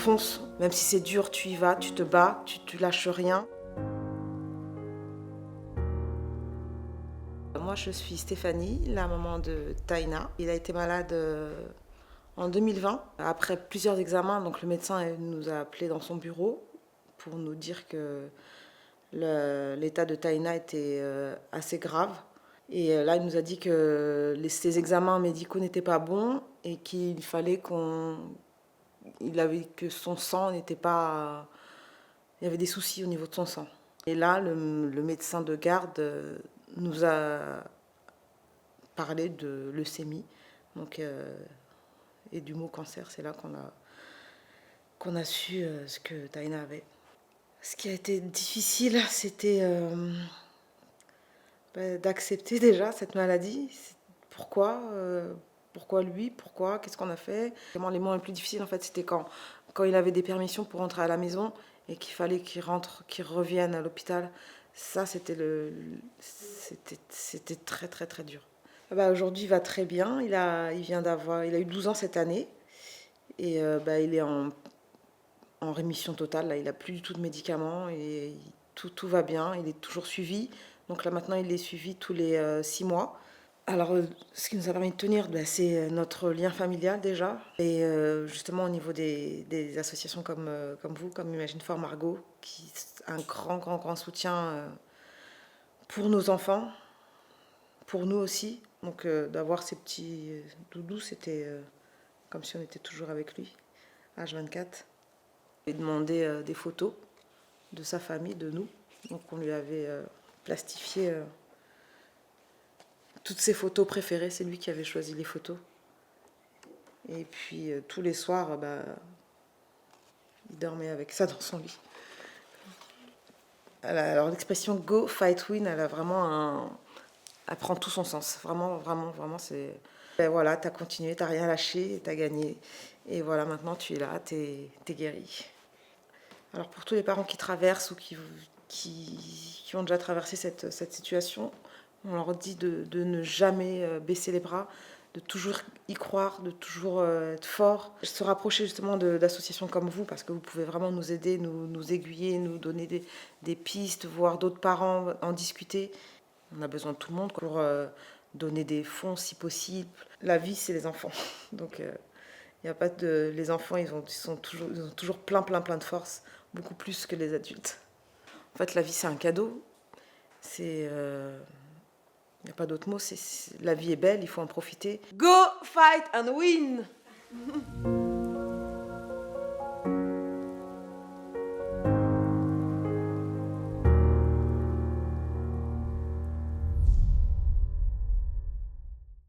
fonce. Même si c'est dur, tu y vas, tu te bats, tu lâches rien. Moi, je suis Stéphanie, la maman de Taïna. Il a été malade en 2020. Après plusieurs examens, donc le médecin nous a appelés dans son bureau pour nous dire que l'état de Taïna était assez grave. Et là, il nous a dit que ces examens médicaux n'étaient pas bons et qu'il fallait que son sang n'était pas... Il y avait des soucis au niveau de son sang. Et là, le médecin de garde nous a parlé de leucémie donc, et du mot cancer. C'est là qu'on a su ce que Taïna avait. Ce qui a été difficile, c'était d'accepter déjà cette maladie. Pourquoi lui? Pourquoi? Qu'est-ce qu'on a fait? Vraiment, les moments les plus difficiles, en fait, c'était quand il avait des permissions pour rentrer à la maison et qu'il fallait qu'il revienne à l'hôpital. Ça, c'était très, très, très dur. Aujourd'hui, il va très bien. Il a eu 12 ans cette année. Et il est en rémission totale. Là, il n'a plus du tout de médicaments. Et tout va bien. Il est toujours suivi. Donc là, maintenant, il est suivi tous les 6 mois. Alors, ce qui nous a permis de tenir, c'est notre lien familial déjà. Et justement, au niveau des associations comme vous, comme Imagine for Margot, qui est un grand, grand, grand soutien pour nos enfants, pour nous aussi. Donc, d'avoir ces petits doudous, c'était comme si on était toujours avec lui, H24. Il demandé des photos de sa famille, de nous. Donc, on lui avait plastifié toutes ses photos préférées. C'est lui qui avait choisi les photos. Et puis tous les soirs, il dormait avec ça dans son lit. Alors l'expression go, fight, win, elle prend tout son sens. Vraiment, vraiment, vraiment, c'est... voilà, t'as continué, t'as rien lâché, t'as gagné. Et voilà, maintenant tu es là, t'es guéri. Alors pour tous les parents qui traversent ou qui ont déjà traversé cette situation, on leur dit de ne jamais baisser les bras, de toujours y croire, de toujours être fort. Se rapprocher justement d'associations comme vous, parce que vous pouvez vraiment nous aider, nous aiguiller, nous donner des pistes, voir d'autres parents, en discuter. On a besoin de tout le monde pour donner des fonds si possible. La vie, c'est les enfants. Donc, y a pas de... les enfants, ils ont toujours plein de force, beaucoup plus que les adultes. En fait, la vie, c'est un cadeau. Il n'y a pas d'autre mot. La vie est belle, il faut en profiter. Go, fight and win!